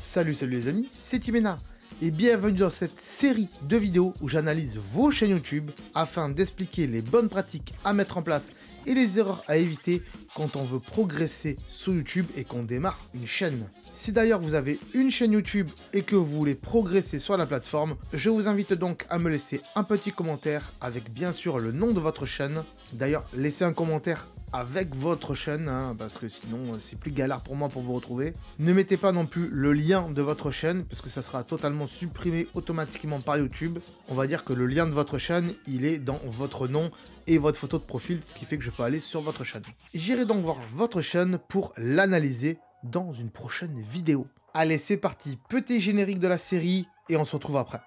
Salut les amis, c'est Timena et bienvenue dans cette série de vidéos où j'analyse vos chaînes YouTube afin d'expliquer les bonnes pratiques à mettre en place et les erreurs à éviter quand on veut progresser sur YouTube et qu'on démarre une chaîne. Si d'ailleurs vous avez une chaîne YouTube et que vous voulez progresser sur la plateforme, je vous invite donc à me laisser un petit commentaire avec bien sûr le nom de votre chaîne. D'ailleurs, laissez un commentaire avec votre chaîne, parce que sinon c'est plus galère pour moi pour vous retrouver. Ne mettez pas non plus le lien de votre chaîne, parce que ça sera totalement supprimé automatiquement par YouTube. On va dire que le lien de votre chaîne, il est dans votre nom et votre photo de profil, ce qui fait que je peux aller sur votre chaîne. J'irai donc voir votre chaîne pour l'analyser dans une prochaine vidéo. Allez, c'est parti, petit générique de la série, et on se retrouve après.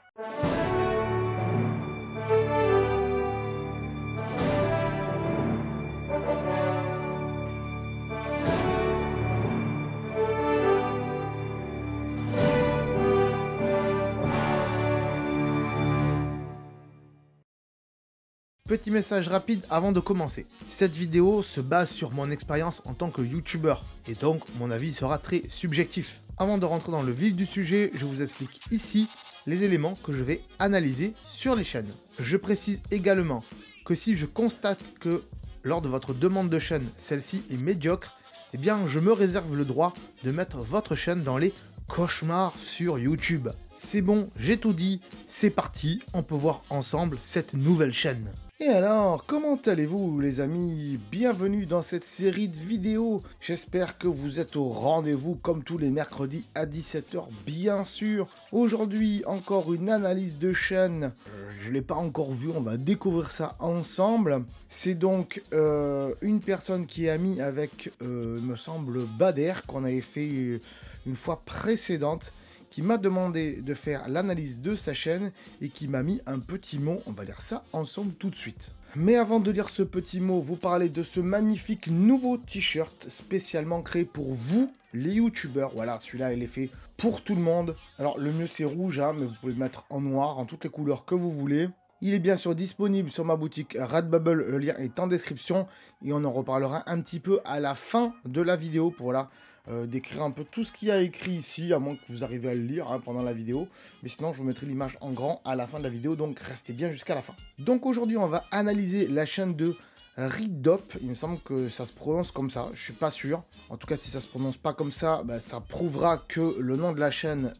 Petit message rapide avant de commencer. Cette vidéo se base sur mon expérience en tant que youtubeur, et donc mon avis sera très subjectif. Avant de rentrer dans le vif du sujet, je vous explique ici les éléments que je vais analyser sur les chaînes. Je précise également que si je constate que lors de votre demande de chaîne, celle-ci est médiocre, eh bien je me réserve le droit de mettre votre chaîne dans les cauchemars sur YouTube. C'est bon, j'ai tout dit, c'est parti, on peut voir ensemble cette nouvelle chaîne. Et alors, comment allez-vous les amis? Bienvenue dans cette série de vidéos. J'espère que vous êtes au rendez-vous comme tous les mercredis à 17 h bien sûr. Aujourd'hui, encore une analyse de chaîne. Je ne l'ai pas encore vue, on va découvrir ça ensemble. C'est donc une personne qui est amie avec, me semble, Bader, qu'on avait fait une fois précédente, qui m'a demandé de faire l'analyse de sa chaîne et qui m'a mis un petit mot, on va lire ça ensemble tout de suite. Mais avant de lire ce petit mot, vous parlez de ce magnifique nouveau t-shirt spécialement créé pour vous, les youtubeurs. Voilà, celui-là il est fait pour tout le monde. Alors le mieux c'est rouge, mais vous pouvez le mettre en noir, en toutes les couleurs que vous voulez. Il est bien sûr disponible sur ma boutique Redbubble, le lien est en description et on en reparlera un petit peu à la fin de la vidéo pour décrire un peu tout ce qu'il y a écrit ici, à moins que vous arriviez à le lire pendant la vidéo. Mais sinon, je vous mettrai l'image en grand à la fin de la vidéo, donc restez bien jusqu'à la fin. Donc aujourd'hui, on va analyser la chaîne de Ridop. Il me semble que ça se prononce comme ça, je suis pas sûr. En tout cas, si ça se prononce pas comme ça, ça prouvera que le nom de la chaîne,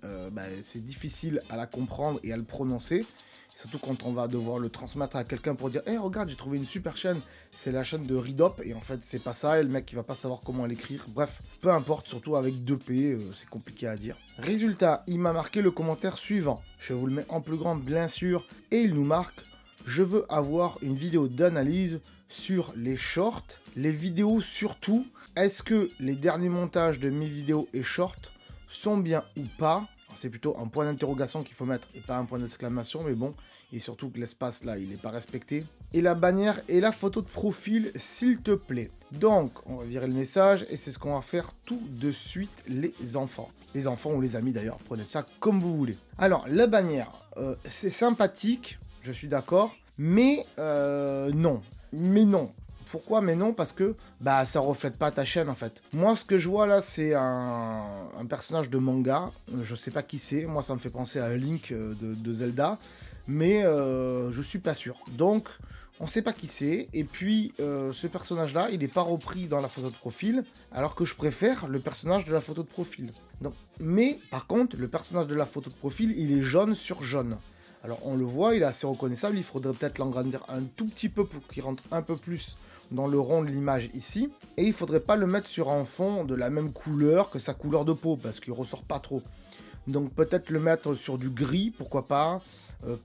c'est difficile à la comprendre et à le prononcer. Surtout quand on va devoir le transmettre à quelqu'un pour dire « Hey, regarde, j'ai trouvé une super chaîne, c'est la chaîne de Ridop. » Et en fait, c'est pas ça, et le mec, il va pas savoir comment l'écrire. Bref, peu importe, surtout avec 2 P, c'est compliqué à dire. Résultat, il m'a marqué le commentaire suivant. Je vous le mets en plus grand, bien sûr, et il nous marque « Je veux avoir une vidéo d'analyse sur les shorts, les vidéos surtout. Est-ce que les derniers montages de mes vidéos et shorts sont bien ou pas ?» C'est plutôt un point d'interrogation qu'il faut mettre et pas un point d'exclamation, mais bon, et surtout que l'espace là, il n'est pas respecté. Et la bannière et la photo de profil, s'il te plaît. Donc, on va virer le message et c'est ce qu'on va faire tout de suite, les enfants. Les enfants ou les amis d'ailleurs, prenez ça comme vous voulez. Alors, la bannière, c'est sympathique, je suis d'accord, mais non. Mais non. Pourquoi? Mais non, parce que ça reflète pas ta chaîne en fait. Moi, ce que je vois là, c'est un personnage de manga. Je sais pas qui c'est. Moi, ça me fait penser à Link de Zelda. Mais je suis pas sûr. Donc, on sait pas qui c'est. Et puis, ce personnage-là, il est pas repris dans la photo de profil. Alors que je préfère le personnage de la photo de profil. Donc, mais, par contre, le personnage de la photo de profil, il est jaune sur jaune. Alors on le voit, il est assez reconnaissable, il faudrait peut-être l'engrandir un tout petit peu pour qu'il rentre un peu plus dans le rond de l'image ici. Et il faudrait pas le mettre sur un fond de la même couleur que sa couleur de peau, parce qu'il ressort pas trop. Donc peut-être le mettre sur du gris, pourquoi pas.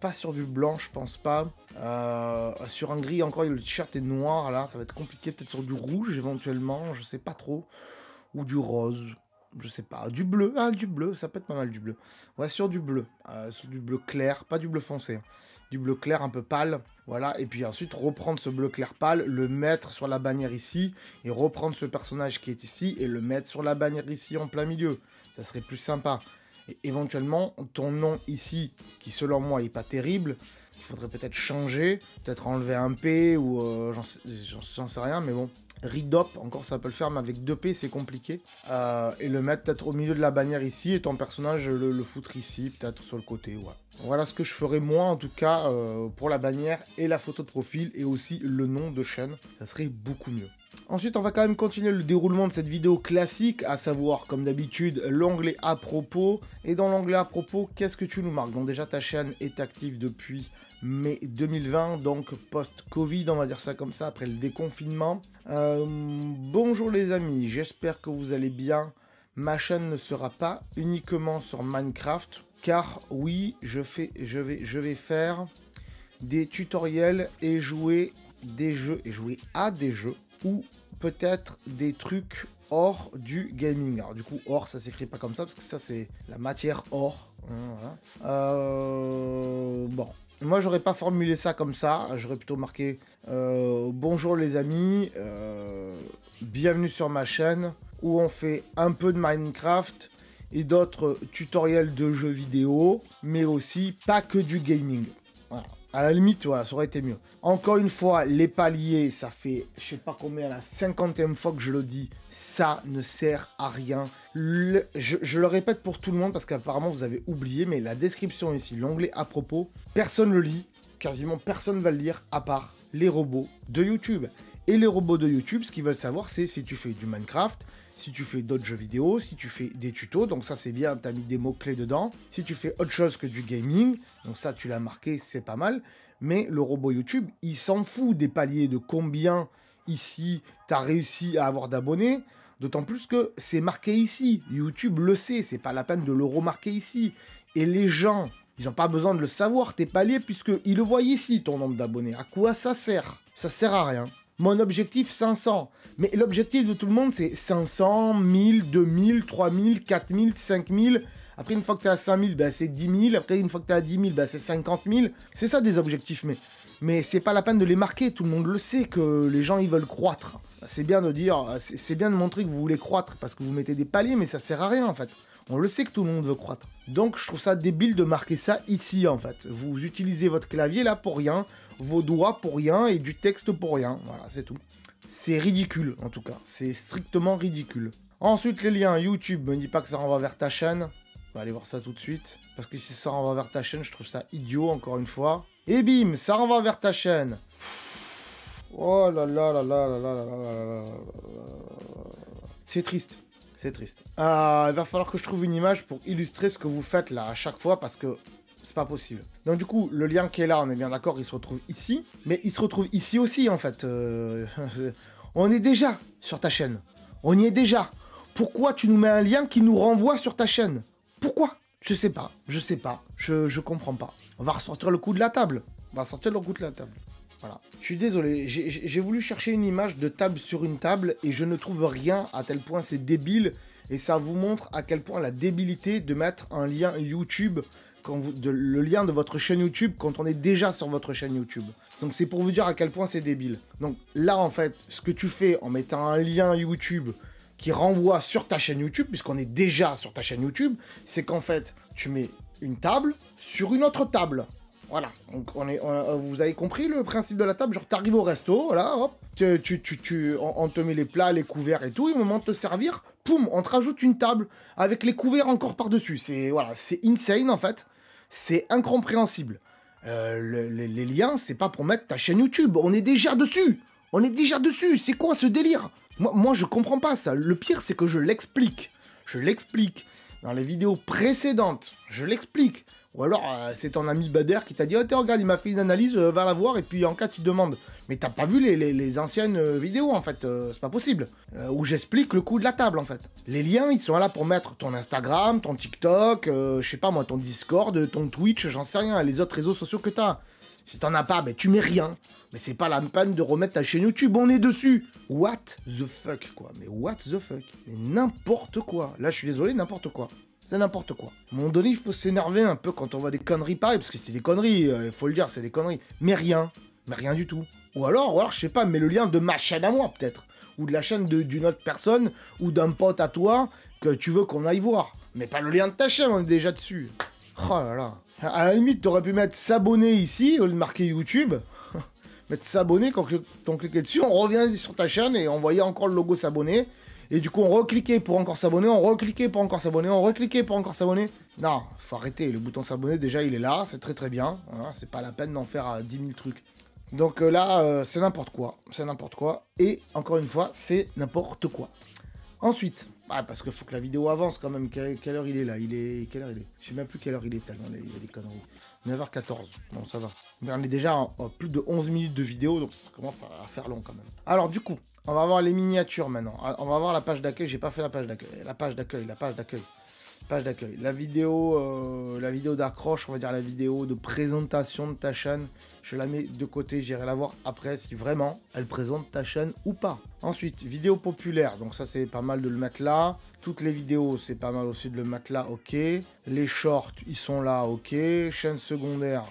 Pas sur du blanc, je pense pas. Sur un gris, encore le t-shirt est noir, là, ça va être compliqué. Peut-être sur du rouge éventuellement, je sais pas trop. Ou du rose. Je sais pas, du bleu, du bleu, ça peut être pas mal du bleu. Ouais, sur du bleu clair, pas du bleu foncé, du bleu clair un peu pâle, voilà, et puis ensuite reprendre ce bleu clair pâle, le mettre sur la bannière ici, et reprendre ce personnage qui est ici, et le mettre sur la bannière ici en plein milieu, ça serait plus sympa. Et éventuellement, ton nom ici, qui selon moi est pas terrible, qu'il faudrait peut-être changer, peut-être enlever un P ou j'en sais rien, mais bon. Redop, encore ça peut le faire, mais avec 2 P c'est compliqué. Et le mettre peut-être au milieu de la bannière ici, et ton personnage le foutre ici, peut-être sur le côté, ouais. Voilà ce que je ferais moi en tout cas pour la bannière et la photo de profil, et aussi le nom de chaîne, ça serait beaucoup mieux. Ensuite, on va quand même continuer le déroulement de cette vidéo classique, à savoir, comme d'habitude, l'onglet à propos. Et dans l'onglet à propos, qu'est-ce que tu nous marques? Donc déjà, ta chaîne est active depuis mai 2020, donc post-Covid, on va dire ça comme ça, après le déconfinement. Bonjour les amis, j'espère que vous allez bien. Ma chaîne ne sera pas uniquement sur Minecraft, car oui, je vais faire des tutoriels et jouer à des jeux, ou peut-être des trucs hors du gaming. Alors du coup, or, ça s'écrit pas comme ça, parce que ça, c'est la matière or. Hein, voilà. Bon, moi, j'aurais pas formulé ça comme ça. J'aurais plutôt marqué bonjour les amis, bienvenue sur ma chaîne, où on fait un peu de Minecraft et d'autres tutoriels de jeux vidéo, mais aussi pas que du gaming. Voilà. À la limite, voilà, ça aurait été mieux. Encore une fois, les paliers, ça fait, je sais pas combien, la 50e fois que je le dis, ça ne sert à rien. Je le répète pour tout le monde, parce qu'apparemment vous avez oublié, mais la description ici, l'onglet à propos, personne le lit, quasiment personne va le lire, à part les robots de YouTube. Et les robots de YouTube, ce qu'ils veulent savoir, c'est si tu fais du Minecraft, si tu fais d'autres jeux vidéo, si tu fais des tutos, donc ça c'est bien, tu as mis des mots-clés dedans. Si tu fais autre chose que du gaming, donc ça tu l'as marqué, c'est pas mal. Mais le robot YouTube, il s'en fout des paliers, de combien ici tu as réussi à avoir d'abonnés. D'autant plus que c'est marqué ici. YouTube le sait, c'est pas la peine de le remarquer ici. Et les gens, ils n'ont pas besoin de le savoir, tes paliers, puisqu'ils le voient ici, ton nombre d'abonnés. À quoi ça sert? Ça sert à rien. Mon objectif, 500. Mais l'objectif de tout le monde, c'est 500, 1000, 2000, 3000, 4000, 5000. Après, une fois que tu es à 5000, ben, c'est 10 000. Après, une fois que tu es à 10 000, ben, c'est 50 000. C'est ça des objectifs, mais c'est pas la peine de les marquer. Tout le monde le sait que les gens, ils veulent croître. C'est bien de dire, c'est bien de montrer que vous voulez croître parce que vous mettez des paliers, mais ça sert à rien, en fait. On le sait que tout le monde veut croître. Donc, je trouve ça débile de marquer ça ici, en fait. Vous utilisez votre clavier, là, pour rien. Vos doigts pour rien et du texte pour rien. Voilà, c'est tout. C'est ridicule, en tout cas. C'est strictement ridicule. Ensuite, les liens YouTube. Me dis pas que ça renvoie vers ta chaîne. On va aller voir ça tout de suite. Parce que si ça renvoie vers ta chaîne, je trouve ça idiot, encore une fois. Et bim, ça renvoie vers ta chaîne. Oh là là là là là là là là là. C'est triste. C'est triste. Il va falloir que je trouve une image pour illustrer ce que vous faites là à chaque fois, parce que c'est pas possible. Donc du coup, le lien qui est là, on est bien d'accord, il se retrouve ici. Mais il se retrouve ici aussi, en fait. On est déjà sur ta chaîne. On y est déjà. Pourquoi tu nous mets un lien qui nous renvoie sur ta chaîne? Pourquoi? Je sais pas. Je comprends pas. On va ressortir le coup de la table. Voilà. Je suis désolé, j'ai voulu chercher une image de table sur une table et je ne trouve rien, à tel point c'est débile. Et ça vous montre à quel point la débilité de mettre un lien YouTube, le lien de votre chaîne YouTube quand on est déjà sur votre chaîne YouTube. Donc c'est pour vous dire à quel point c'est débile. Donc là en fait, ce que tu fais en mettant un lien YouTube qui renvoie sur ta chaîne YouTube, puisqu'on est déjà sur ta chaîne YouTube, c'est qu'en fait, tu mets une table sur une autre table. Voilà, donc vous avez compris le principe de la table, genre t'arrives au resto, voilà, hop, on te met les plats, les couverts et tout, et au moment de te servir, poum, on te rajoute une table avec les couverts encore par-dessus. C'est voilà, c'est insane en fait, c'est incompréhensible. Les liens, c'est pas pour mettre ta chaîne YouTube, on est déjà dessus, c'est quoi ce délire? Moi je comprends pas ça, le pire c'est que je l'explique dans les vidéos précédentes, je l'explique. Ou alors, c'est ton ami Bader qui t'a dit « Oh, regarde, il m'a fait une analyse, va la voir, et puis en cas, tu demandes. » Mais t'as pas vu les anciennes vidéos, en fait, c'est pas possible. Où j'explique le coup de la table, en fait. Les liens, ils sont là pour mettre ton Instagram, ton TikTok, je sais pas moi, ton Discord, ton Twitch, j'en sais rien, les autres réseaux sociaux que t'as. Si t'en as pas, ben tu mets rien. Mais c'est pas la peine de remettre ta chaîne YouTube, on est dessus. What the fuck, quoi. Mais what the fuck. Mais n'importe quoi. Là, je suis désolé, n'importe quoi. C'est n'importe quoi. À un moment donné, il faut s'énerver un peu quand on voit des conneries pareilles, parce que c'est des conneries, il faut le dire, c'est des conneries. Mais rien du tout. Ou alors, je sais pas, mets le lien de ma chaîne à moi, peut-être. Ou de la chaîne d'une autre personne, ou d'un pote à toi, que tu veux qu'on aille voir. Mais pas le lien de ta chaîne, on est déjà dessus. Oh là là. À la limite, t'aurais pu mettre s'abonner ici, au lieu de marquer YouTube. Mettre s'abonner, quand on cliquait dessus, on revient sur ta chaîne et on voyait encore le logo s'abonner. Et du coup, on recliquait pour encore s'abonner, on recliquait pour encore s'abonner, on recliquait pour encore s'abonner. Non, faut arrêter. Le bouton s'abonner, déjà, il est là. C'est très très bien. Hein, c'est pas la peine d'en faire 10 000 trucs. Donc là, c'est n'importe quoi. C'est n'importe quoi. Et encore une fois, c'est n'importe quoi. Ensuite, parce qu'il faut que la vidéo avance quand même. Quelle heure il est là? Quelle heure il est? Je sais même plus quelle heure il est tellement il y a des conneries. 9h14. Bon, ça va. Mais on est déjà à plus de 11 minutes de vidéo, donc ça commence à faire long quand même. Alors du coup, on va voir les miniatures maintenant. On va voir la page d'accueil. J'ai pas fait la page d'accueil. La page d'accueil. Page d'accueil. La vidéo d'accroche, on va dire la vidéo de présentation de ta chaîne. Je la mets de côté, j'irai la voir après si vraiment elle présente ta chaîne ou pas. Ensuite, vidéo populaire. Donc ça, c'est pas mal de le mettre là. Toutes les vidéos, c'est pas mal aussi de le mettre là, ok. Les shorts, ils sont là, ok. Chaîne secondaire.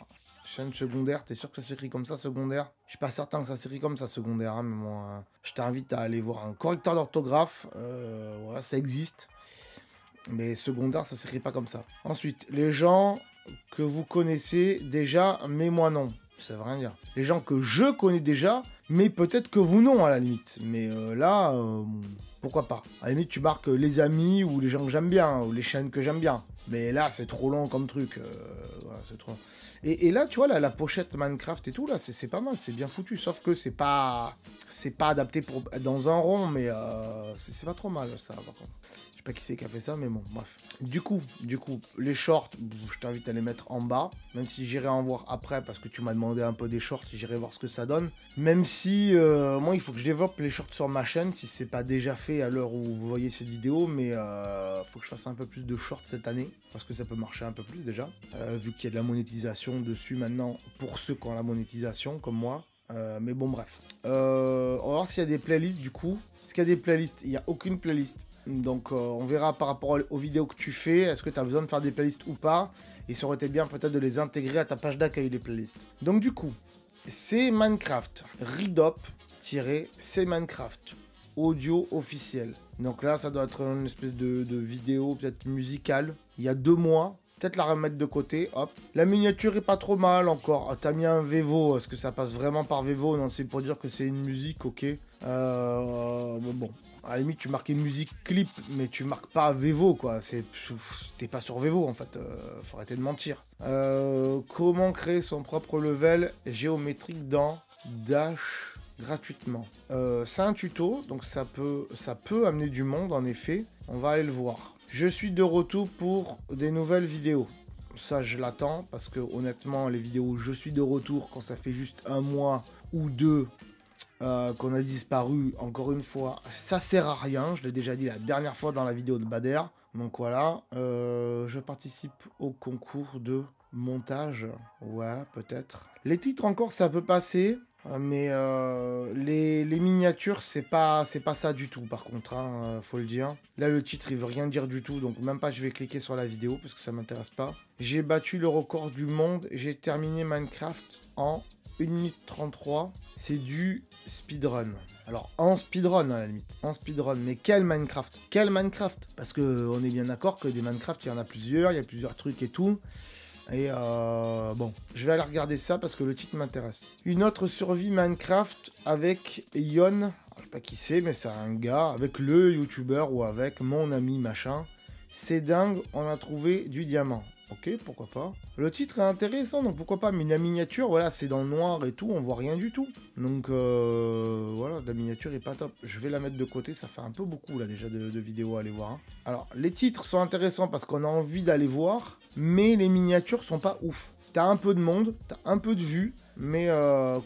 Chaîne secondaire, t'es sûr que ça s'écrit comme ça, secondaire? Je suis pas certain que ça s'écrit comme ça, secondaire. Hein, mais moi, je t'invite à aller voir un correcteur d'orthographe. Voilà, ça existe. Mais secondaire, ça s'écrit pas comme ça. Ensuite, les gens que vous connaissez déjà, mais moi non. Ça veut rien dire. Les gens que je connais déjà, mais peut-être que vous non, à la limite. Mais là, pourquoi pas. À la limite, tu marques les amis ou les gens que j'aime bien, ou les chaînes que j'aime bien. Mais là, c'est trop long comme truc. Voilà, c'est trop long. Et là, tu vois, la pochette Minecraft et tout, là, c'est pas mal, c'est bien foutu. Sauf que c'est pas adapté pour être dans un rond, mais c'est pas trop mal, ça, par contre. Je sais pas qui c'est qui a fait ça, mais bon, bref. Du coup, les shorts, je t'invite à les mettre en bas. Même si j'irai en voir après, parce que tu m'as demandé un peu des shorts, j'irai voir ce que ça donne. Même si, moi, il faut que je développe les shorts sur ma chaîne, si c'est pas déjà fait à l'heure où vous voyez cette vidéo. Mais faut que je fasse un peu plus de shorts cette année, parce que ça peut marcher un peu plus déjà. Vu qu'il y a de la monétisation dessus maintenant, pour ceux qui ont la monétisation, comme moi. Mais bon, bref. On va voir s'il y a des playlists, du coup. Est-ce qu'il y a des playlists? Il n'y a aucune playlist. Donc on verra par rapport aux vidéos que tu fais, est-ce que tu as besoin de faire des playlists ou pas. Et ça aurait été bien peut-être de les intégrer à ta page d'accueil, les playlists. Donc du coup, c'est Minecraft, Redop-c'est Minecraft, audio officiel. Donc là, ça doit être une espèce de vidéo peut-être musicale. Il y a 2 mois. Peut-être la remettre de côté, hop. La miniature est pas trop mal encore. Ah, t'as mis un Vevo, est-ce que ça passe vraiment par Vevo? Non, c'est pour dire que c'est une musique, ok. Bon. À la limite, tu marquais musique clip, mais tu marques pas Vevo, quoi. T'es pas sur Vevo, en fait. Faut arrêter de mentir. Comment créer son propre level géométrique dans Dash gratuitement? C'est un tuto, donc ça peut amener du monde, en effet. On va aller le voir. Je suis de retour pour des nouvelles vidéos. Ça, je l'attends, parce que honnêtement, les vidéos où je suis de retour, quand ça fait juste 1 mois ou 2... qu'on a disparu, encore une fois, ça sert à rien, je l'ai déjà dit la dernière fois dans la vidéo de Bader, donc voilà, je participe au concours de montage, ouais, peut-être. Les titres encore, ça peut passer, mais les miniatures, c'est pas ça du tout, par contre, hein, faut le dire. Là, le titre, il veut rien dire du tout, donc même pas je vais cliquer sur la vidéo, parce que ça m'intéresse pas. J'ai battu le record du monde, j'ai terminé Minecraft en 1 minute 33, c'est du speedrun. Alors, en speedrun, à la limite. En speedrun. Mais quel Minecraft? Quel Minecraft? Parce que on est bien d'accord que des Minecraft, il y en a plusieurs. Il y a plusieurs trucs et tout. Et bon, je vais aller regarder ça parce que le titre m'intéresse. Une autre survie Minecraft avec Yon. Alors, je sais pas qui c'est, mais c'est un gars. Avec le YouTuber ou avec mon ami machin. C'est dingue, on a trouvé du diamant. Ok, pourquoi pas. Le titre est intéressant, donc pourquoi pas. Mais la miniature, voilà, c'est dans le noir et tout, on voit rien du tout. Donc voilà, la miniature est pas top. Je vais la mettre de côté, ça fait un peu beaucoup là déjà de vidéos à aller voir. Hein. Alors, les titres sont intéressants parce qu'on a envie d'aller voir, mais les miniatures sont pas ouf. T'as un peu de monde, t'as un peu de vues, mais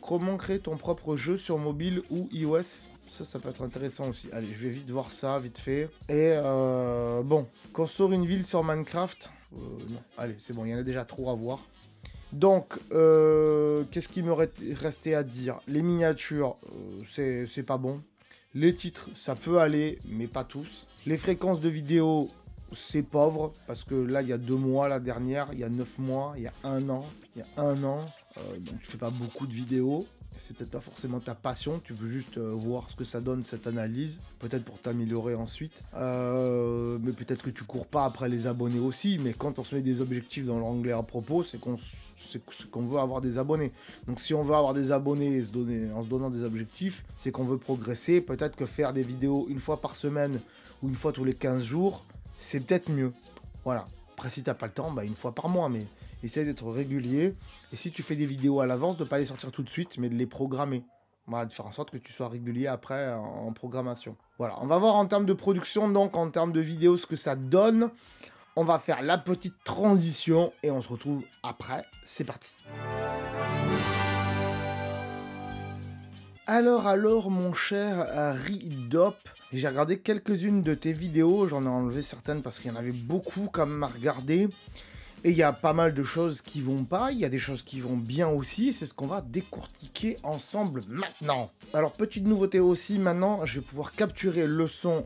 comment créer ton propre jeu sur mobile ou iOS? Ça peut être intéressant aussi. Allez, je vais vite voir ça, vite fait. Et bon, construire une ville sur Minecraft... non, allez, c'est bon, il y en a déjà trop à voir. Donc, qu'est-ce qui me restait à dire? Les miniatures, c'est pas bon. Les titres, ça peut aller, mais pas tous. Les fréquences de vidéos, c'est pauvre, parce que là, il y a 2 mois, la dernière, il y a 9 mois, il y a 1 an, il y a 1 an. Donc, tu fais pas beaucoup de vidéos. c'est peut-être pas forcément ta passion, tu veux juste voir ce que ça donne cette analyse, peut-être pour t'améliorer ensuite. Mais peut-être que tu cours pas après les abonnés aussi, mais quand on se met des objectifs dans l'onglet à propos, c'est qu'on veut avoir des abonnés. Donc si on veut avoir des abonnés en se donnant des objectifs, c'est qu'on veut progresser. Peut-être que faire des vidéos une fois par semaine ou une fois tous les 15 jours, c'est peut-être mieux. Voilà. Après, si t'as pas le temps, bah, une fois par mois, mais essaye d'être régulier. Et si tu fais des vidéos à l'avance, de ne pas les sortir tout de suite, mais de les programmer. Voilà, de faire en sorte que tu sois régulier après en programmation. Voilà, on va voir en termes de production, donc en termes de vidéos, ce que ça donne. On va faire la petite transition et on se retrouve après. C'est parti. Alors, mon cher Ridop, j'ai regardé quelques-unes de tes vidéos. J'en ai enlevé certaines parce qu'il y en avait beaucoup quand même à regarder. Et il y a pas mal de choses qui vont pas, il y a des choses qui vont bien aussi, c'est ce qu'on va décortiquer ensemble maintenant. Alors, petite nouveauté aussi, maintenant, je vais pouvoir capturer le son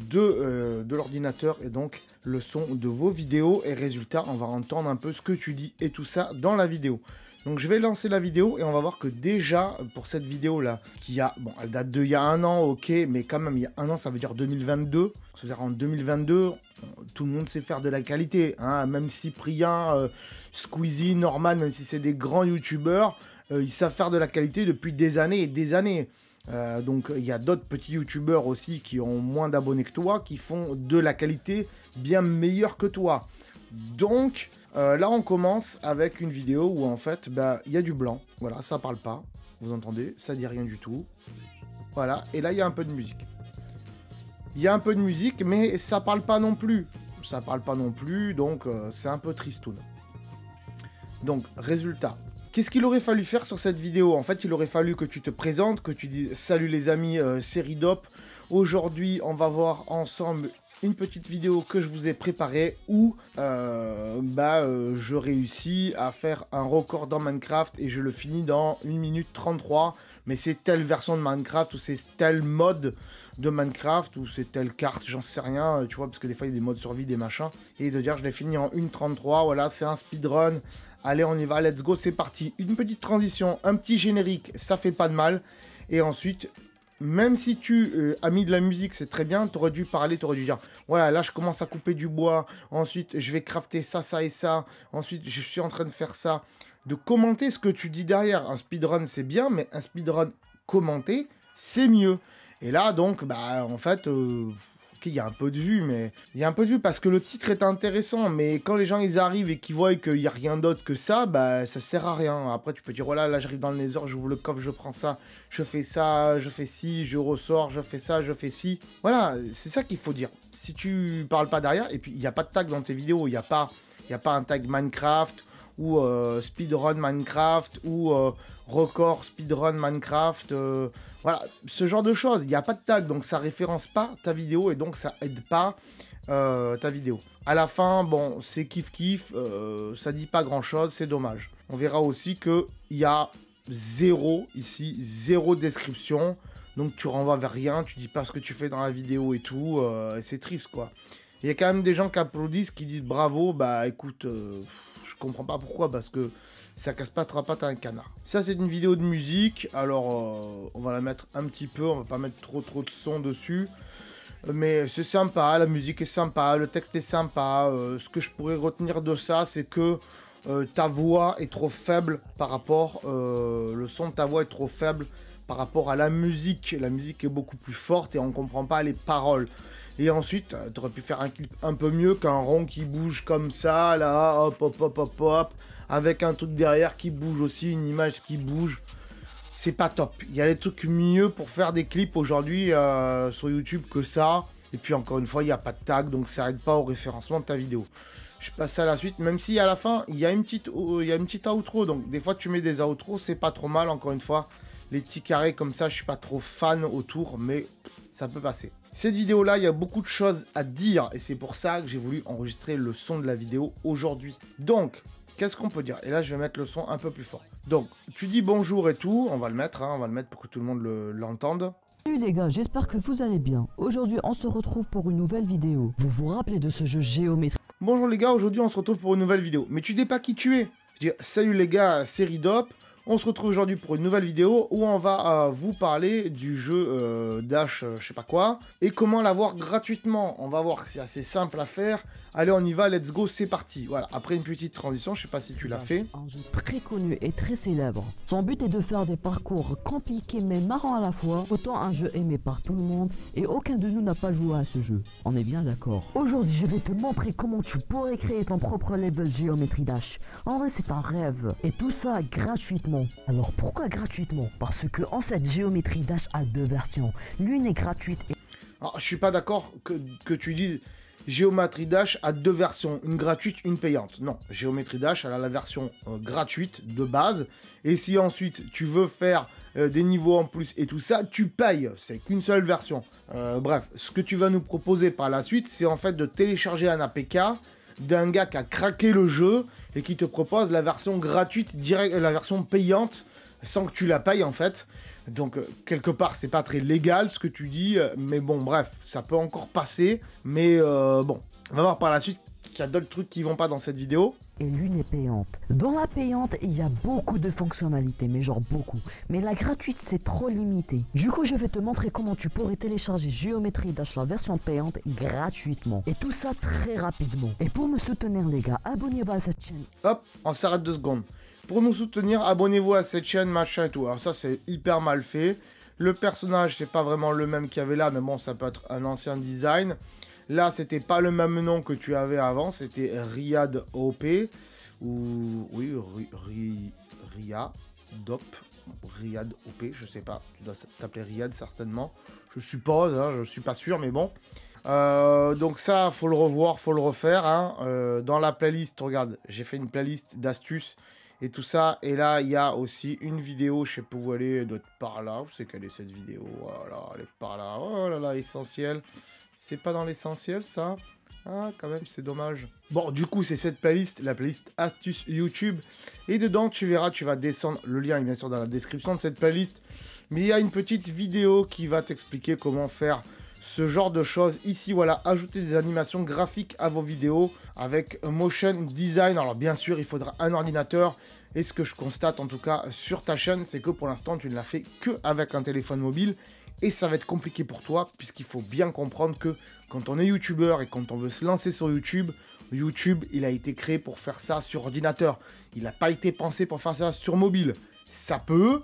de l'ordinateur et donc le son de vos vidéos. Et résultat, on va entendre un peu ce que tu dis et tout ça dans la vidéo. Donc je vais lancer la vidéo et on va voir que déjà, pour cette vidéo-là, bon, elle date d'il y a un an, ok, mais quand même, il y a un an, ça veut dire 2022. C'est-à-dire en 2022, tout le monde sait faire de la qualité, hein. Même Cyprien, Squeezie, Norman, même si c'est des grands youtubeurs, ils savent faire de la qualité depuis des années et des années. Donc il y a d'autres petits youtubeurs aussi qui ont moins d'abonnés que toi, qui font de la qualité bien meilleure que toi. Donc là on commence avec une vidéo où en fait il y a du blanc, voilà, ça parle pas, vous entendez, ça dit rien du tout. Voilà, et là il y a un peu de musique. Il y a un peu de musique, mais ça parle pas non plus. Ça parle pas non plus, donc c'est un peu tristoun. Donc, résultat. Qu'est-ce qu'il aurait fallu faire sur cette vidéo? En fait, il aurait fallu que tu te présentes, que tu dises « Salut les amis, c'est Ridop. Aujourd'hui, on va voir ensemble une petite vidéo que je vous ai préparée où je réussis à faire un record dans Minecraft et je le finis dans 1 minute 33. Mais c'est telle version de Minecraft ou c'est tel mode de Minecraft ou c'est telle carte, j'en sais rien, tu vois, parce que des fois il y a des modes survie, des machins. Et de dire je l'ai fini en 1.33, voilà, c'est un speedrun. Allez, on y va, let's go, c'est parti. Une petite transition, un petit générique, ça fait pas de mal. Et ensuite, même si tu as mis de la musique, c'est très bien, tu aurais dû parler, tu aurais dû dire, voilà, là je commence à couper du bois, ensuite je vais crafter ça, ça et ça, ensuite je suis en train de faire ça. De commenter ce que tu dis derrière. Un speedrun, c'est bien, mais un speedrun commenté, c'est mieux. Et là, donc, en fait, ok, il y a un peu de vue, mais il y a un peu de vue parce que le titre est intéressant, mais quand les gens, ils arrivent et qu'ils voient qu'il n'y a rien d'autre que ça, ça sert à rien. Après, tu peux dire, voilà, là, j'arrive dans le Nether, j'ouvre le coffre, je prends ça, je fais ça, je fais ci, je ressors, je fais ça, je fais ci. Voilà, c'est ça qu'il faut dire. Si tu parles pas derrière, et puis, il n'y a pas de tag dans tes vidéos, il n'y a pas un tag Minecraft, ou speedrun Minecraft, ou record speedrun Minecraft, voilà, ce genre de choses. Il n'y a pas de tag, donc ça référence pas ta vidéo, et donc ça aide pas ta vidéo. À la fin, bon, c'est kiff-kiff, ça dit pas grand-chose, c'est dommage. On verra aussi qu'il y a zéro description, donc tu renvoies vers rien, tu dis pas ce que tu fais dans la vidéo et tout, et c'est triste, quoi. Il y a quand même des gens qui applaudissent, qui disent bravo, écoute, je comprends pas pourquoi, parce que ça casse pas trois pattes à un canard. Ça, c'est une vidéo de musique, alors on va la mettre un petit peu, on va pas mettre trop de son dessus, mais c'est sympa, la musique est sympa, le texte est sympa, ce que je pourrais retenir de ça, c'est que ta voix est trop faible par rapport, le son de ta voix est trop faible par rapport à la musique est beaucoup plus forte et on comprend pas les paroles. Et ensuite, tu aurais pu faire un clip un peu mieux qu'un rond qui bouge comme ça, là, hop, hop, hop, hop, hop, avec un truc derrière qui bouge aussi, une image qui bouge. C'est pas top. Il y a des trucs mieux pour faire des clips aujourd'hui sur YouTube que ça. Et puis encore une fois, il n'y a pas de tag, donc ça aide pas au référencement de ta vidéo. Je passe à la suite, même si à la fin, il y a une petite outro. Donc des fois, tu mets des outros, c'est pas trop mal, encore une fois. Les petits carrés comme ça, je suis pas trop fan autour, mais ça peut passer. Cette vidéo-là, il y a beaucoup de choses à dire, et c'est pour ça que j'ai voulu enregistrer le son de la vidéo aujourd'hui. Donc, qu'est-ce qu'on peut dire? Et là, je vais mettre le son un peu plus fort. Donc, tu dis bonjour et tout, on va le mettre, hein, on va le mettre pour que tout le monde l'entende. Salut les gars, j'espère que vous allez bien. Aujourd'hui, on se retrouve pour une nouvelle vidéo. Vous vous rappelez de ce jeu géométrique? Bonjour les gars, aujourd'hui on se retrouve pour une nouvelle vidéo. Mais tu dis pas qui tu es. Je dis salut les gars, c'est Ridop. On se retrouve aujourd'hui pour une nouvelle vidéo où on va vous parler du jeu Dash, je sais pas quoi, et comment l'avoir gratuitement. On va voir que c'est assez simple à faire. Allez, on y va, let's go, c'est parti. Voilà, après une petite transition, je sais pas si tu l'as fait. Un jeu très connu et très célèbre. Son but est de faire des parcours compliqués mais marrants à la fois. Autant un jeu aimé par tout le monde et aucun de nous n'a pas joué à ce jeu. On est bien d'accord. Aujourd'hui, je vais te montrer comment tu pourrais créer ton propre level Geometry Dash. En vrai, c'est un rêve. Et tout ça gratuitement. Alors pourquoi gratuitement? Parce que en fait, Geometry Dash a deux versions. L'une est gratuite et... Alors, je suis pas d'accord que tu dises Geometry Dash a deux versions, une gratuite, une payante. Non, Geometry Dash elle a la version gratuite de base. Et si ensuite tu veux faire des niveaux en plus et tout ça, tu payes. C'est qu'une seule version. Bref, ce que tu vas nous proposer par la suite, c'est en fait de télécharger un APK d'un gars qui a craqué le jeu et qui te propose la version gratuite, la version payante, sans que tu la payes en fait. Donc, quelque part, c'est pas très légal ce que tu dis, mais bon, bref, ça peut encore passer. Mais bon, on va voir par la suite qu'il y a d'autres trucs qui vont pas dans cette vidéo. Et l'une est payante. Dans la payante, il y a beaucoup de fonctionnalités, mais genre beaucoup. Mais la gratuite, c'est trop limité. Du coup, je vais te montrer comment tu pourrais télécharger Geometry Dash, la version payante, gratuitement. Et tout ça très rapidement. Et pour me soutenir, les gars, abonnez-vous à cette chaîne. Hop, on s'arrête 2 secondes. Pour nous soutenir, abonnez-vous à cette chaîne, machin et tout. Alors ça, c'est hyper mal fait. Le personnage, c'est pas vraiment le même qu'il y avait là, mais bon, ça peut être un ancien design. Là, c'était pas le même nom que tu avais avant, c'était Riyad OP. Ou... oui, Riyad OP, je sais pas. Tu dois t'appeler Riyad, certainement. Je suppose, hein, je suis pas sûr, mais bon. Donc ça, faut le revoir, faut le refaire. Hein. Dans la playlist, regarde, j'ai fait une playlist d'astuces et tout ça. Et là, il y a aussi une vidéo, je sais pas où elle est, doit être par là. Où c'est qu'elle est cette vidéo? Voilà, elle est par là. Oh là là, essentiel. C'est pas dans l'essentiel, ça? Ah, quand même, c'est dommage. Bon, du coup, c'est cette playlist, la playlist astuces YouTube. Et dedans, tu verras, tu vas descendre. Le lien est bien sûr dans la description de cette playlist. Mais il y a une petite vidéo qui va t'expliquer comment faire ce genre de choses. Ici, voilà, ajouter des animations graphiques à vos vidéos avec motion design. Alors, bien sûr, il faudra un ordinateur. Et ce que je constate, en tout cas, sur ta chaîne, c'est que pour l'instant, tu ne l'as fait que avec un téléphone mobile. Et ça va être compliqué pour toi, puisqu'il faut bien comprendre que quand on est youtubeur et quand on veut se lancer sur YouTube, YouTube, il a été créé pour faire ça sur ordinateur. Il n'a pas été pensé pour faire ça sur mobile. Ça peut,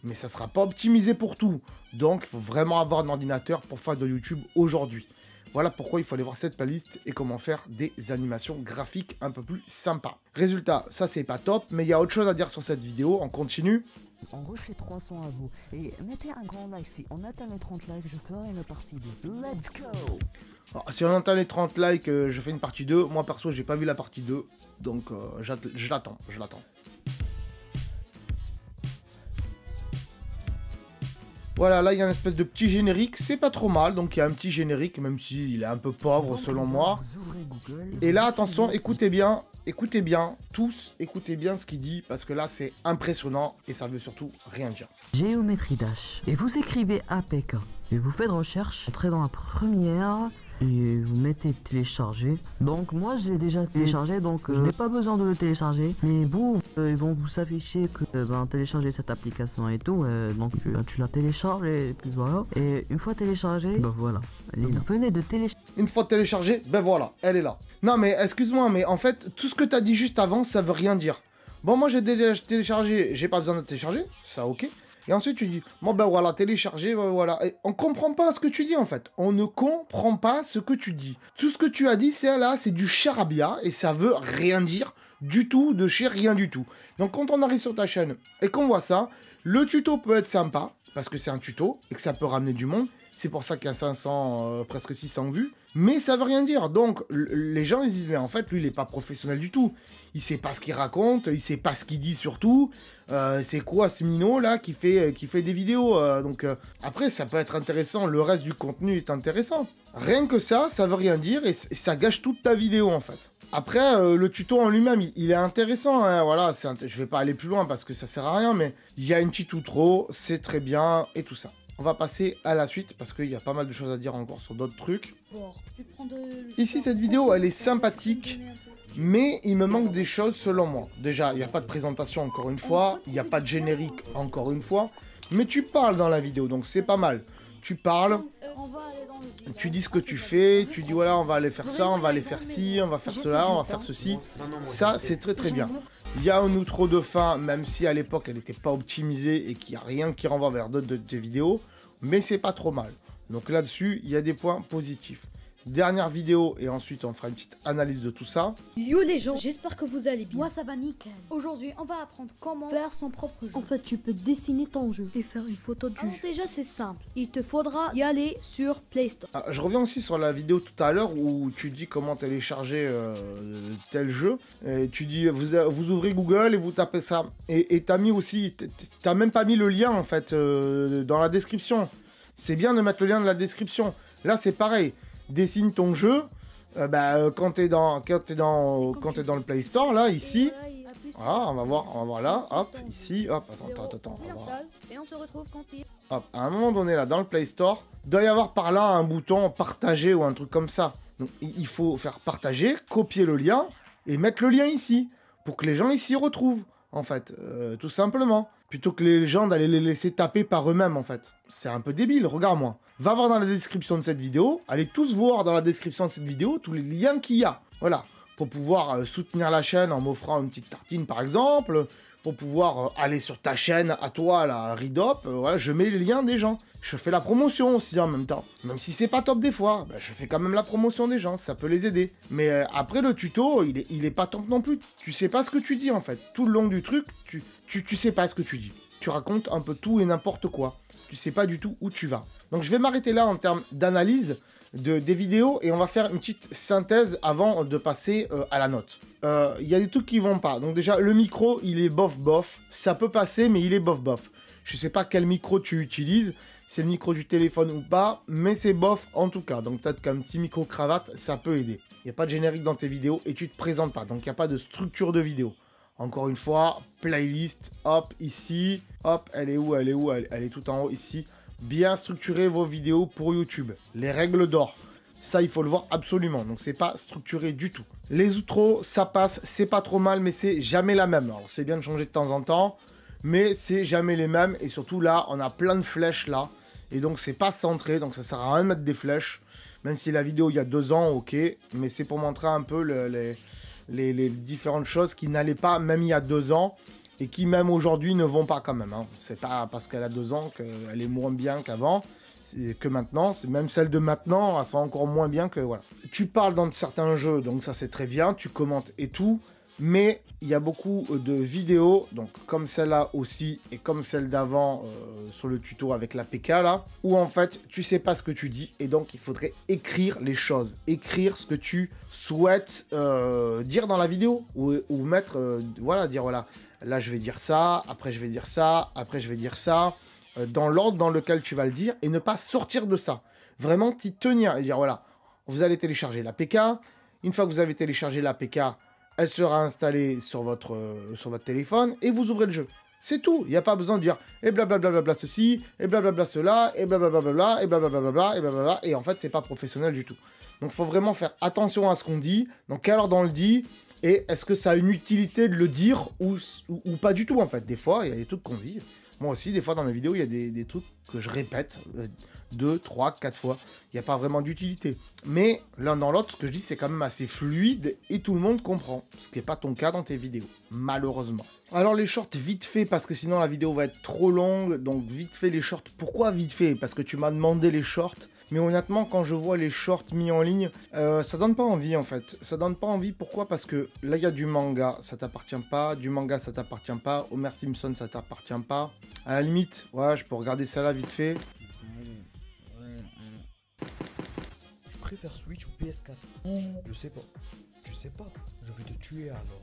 mais ça ne sera pas optimisé pour tout. Donc, il faut vraiment avoir un ordinateur pour faire de YouTube aujourd'hui. Voilà pourquoi il faut aller voir cette playlist et comment faire des animations graphiques un peu plus sympas. Résultat, ça c'est pas top, mais il y a autre chose à dire sur cette vidéo, on continue. On refait 300 à vous. Et mettez un grand like. Si on atteint les 30 likes, je ferai une partie 2. Let's go! Alors, si on atteint les 30 likes, je fais une partie 2. Moi perso, j'ai pas vu la partie 2. Donc je l'attends. Voilà, là il y a une espèce de petit générique, c'est pas trop mal, donc il y a un petit générique, même s'il est un peu pauvre selon moi. Et là, attention, écoutez bien, tous, écoutez bien ce qu'il dit, parce que là c'est impressionnant, et ça veut surtout rien dire. Geometry Dash, et vous écrivez APK, et vous faites recherche, entrez dans la première... et vous mettez télécharger. Donc moi je l'ai déjà téléchargé, donc je n'ai pas besoin de le télécharger. Mais bon, ils vont vous afficher que télécharger cette application et tout. Donc tu la télécharges et puis voilà. Et une fois téléchargée, ben voilà, elle est là. Venez de télécharger. Une fois téléchargée, ben voilà, elle est là. Non mais excuse-moi, mais en fait, tout ce que tu as dit juste avant, ça veut rien dire. Bon, moi j'ai déjà téléchargé, j'ai pas besoin de télécharger, ça ok. Et ensuite tu dis, bon ben voilà, télécharger, ben voilà. Et on comprend pas ce que tu dis en fait. On ne comprend pas ce que tu dis. Tout ce que tu as dit, c'est là, c'est du charabia et ça veut rien dire du tout, de chez rien du tout. Donc quand on arrive sur ta chaîne et qu'on voit ça, le tuto peut être sympa parce que c'est un tuto et que ça peut ramener du monde. C'est pour ça qu'il y a 500, presque 600 vues. Mais ça veut rien dire. Donc, les gens, ils disent, mais en fait, lui, il n'est pas professionnel du tout. Il sait pas ce qu'il raconte, il sait pas ce qu'il dit surtout. C'est quoi ce minot, là, qui fait des vidéos après, ça peut être intéressant. Le reste du contenu est intéressant. Rien que ça veut rien dire et ça gâche toute ta vidéo, en fait. Après, le tuto en lui-même, il est intéressant, hein, voilà, je vais pas aller plus loin parce que ça sert à rien, mais il y a une petite outro, c'est très bien, et tout ça. On va passer à la suite parce qu'il y a pas mal de choses à dire encore sur d'autres trucs. Ici, cette vidéo, elle est sympathique, Mais il me manque des choses selon moi. Déjà, il n'y a pas de présentation encore une fois, il n'y a pas de générique encore une fois, mais tu parles dans la vidéo, donc c'est pas mal. Tu parles, tu dis ce que tu fais, tu dis voilà, on va aller faire ça, on va aller faire ci, on va faire cela, on va faire ceci. Ça, c'est très très bien. Il y a un outro de fin, même si à l'époque elle n'était pas optimisée et qu'il n'y a rien qui renvoie vers d'autres de tes vidéos, mais c'est pas trop mal. Donc là-dessus, il y a des points positifs. Dernière vidéo et ensuite on fera une petite analyse de tout ça. Yo les gens, j'espère que vous allez bien. Moi ça va nickel. Aujourd'hui on va apprendre comment faire son propre jeu. En fait, tu peux dessiner ton jeu et faire une photo du Alors jeu. déjà c'est simple, il te faudra y aller sur Play Store. Ah, je reviens aussi sur la vidéo tout à l'heure où tu dis comment télécharger tel jeu. Et tu dis vous ouvrez Google et vous tapez ça. Et t'as mis aussi, t'as même pas mis le lien en fait dans la description. C'est bien de mettre le lien dans la description. Là c'est pareil. Dessine ton jeu, quand t'es dans le Play Store, là, ici, voilà, on va voir là, hop, ici, hop, attends, on va voir. Et on se retrouve quand il... Hop, à un moment donné, là, dans le Play Store, il doit y avoir par là un bouton partager ou un truc comme ça. Donc, il faut faire partager, copier le lien et mettre le lien ici, pour que les gens ici retrouvent, en fait, tout simplement. Plutôt que les gens d'aller les laisser taper par eux-mêmes, en fait. C'est un peu débile, regarde-moi. Va voir dans la description de cette vidéo. Allez tous voir dans la description de cette vidéo tous les liens qu'il y a. Voilà. Pour pouvoir soutenir la chaîne en m'offrant une petite tartine, par exemple. Pour pouvoir aller sur ta chaîne, à toi, la Ridop. Voilà, je mets les liens des gens. Je fais la promotion aussi en même temps. Même si c'est pas top des fois, je fais quand même la promotion des gens. Ça peut les aider. Mais après, le tuto, il est pas top non plus. Tu sais pas ce que tu dis, en fait. Tout le long du truc, tu sais pas ce que tu dis. Tu racontes un peu tout et n'importe quoi. Tu sais pas du tout où tu vas. Donc je vais m'arrêter là en termes d'analyse des vidéos et on va faire une petite synthèse avant de passer à la note. Il y a des trucs qui vont pas. Donc déjà, le micro, il est bof. Ça peut passer, mais il est bof. Je sais pas quel micro tu utilises, c'est le micro du téléphone ou pas, mais c'est bof en tout cas. Donc peut-être qu'un petit micro cravate, ça peut aider. Il n'y a pas de générique dans tes vidéos et tu te présentes pas. Donc il n'y a pas de structure de vidéo. Encore une fois, playlist, hop, ici, hop, elle est où, elle est tout en haut, ici. Bien structurer vos vidéos pour YouTube. Les règles d'or. Ça, il faut le voir absolument. Donc, c'est pas structuré du tout. Les outros, ça passe. C'est pas trop mal, mais c'est jamais la même. Alors, c'est bien de changer de temps en temps, mais c'est jamais les mêmes. Et surtout, là, on a plein de flèches, là. Et donc, c'est pas centré. Donc, ça sert à rien de mettre des flèches. Même si la vidéo, il y a 2 ans, ok. Mais c'est pour montrer un peu les différentes choses qui n'allaient pas, même il y a 2 ans. Et qui, même aujourd'hui, ne vont pas quand même. Hein. C'est pas parce qu'elle a 2 ans qu'elle est moins bien qu'avant, que maintenant. C'est même celle de maintenant, elles sont encore moins bien que... Voilà. Tu parles dans certains jeux, donc ça c'est très bien, tu commentes et tout. Mais il y a beaucoup de vidéos, donc comme celle-là aussi, et comme celle d'avant sur le tuto avec l'APK là, où en fait, tu sais pas ce que tu dis, et donc il faudrait écrire les choses. Écrire ce que tu souhaites dire dans la vidéo, ou mettre, voilà, dire voilà... Là, je vais dire ça, après je vais dire ça, après je vais dire ça, dans l'ordre dans lequel tu vas le dire, et ne pas sortir de ça. Vraiment t'y tenir et dire, voilà, vous allez télécharger l'APK. Une fois que vous avez téléchargé l'APK, elle sera installée sur votre téléphone, et vous ouvrez le jeu. C'est tout, il n'y a pas besoin de dire, et blablabla ceci, et blablabla cela, et blablabla, et blablabla, et blablabla, et en fait, c'est pas professionnel du tout. Donc, il faut vraiment faire attention à ce qu'on dit, dans quelle ordre on le dit, et est-ce que ça a une utilité de le dire ou pas du tout, en fait. Des fois, il y a des trucs qu'on dit. Moi aussi, des fois, dans mes vidéos, il y a des trucs que je répète 2, 3, 4 fois. Il n'y a pas vraiment d'utilité. Mais l'un dans l'autre, ce que je dis, c'est quand même assez fluide et tout le monde comprend. Ce qui n'est pas ton cas dans tes vidéos, malheureusement. Alors les shorts, vite fait, parce que sinon la vidéo va être trop longue. Donc vite fait les shorts. Pourquoi vite fait? Parce que tu m'as demandé les shorts. Mais honnêtement, quand je vois les shorts mis en ligne, ça donne pas envie en fait. Ça donne pas envie, pourquoi? Parce que là, il y a du manga, ça t'appartient pas. Du manga, ça t'appartient pas. Homer Simpson, ça t'appartient pas. À la limite, ouais, je peux regarder ça là vite fait. Je préfère Switch ou PS4. Je sais pas. Tu sais pas. Je vais te tuer alors.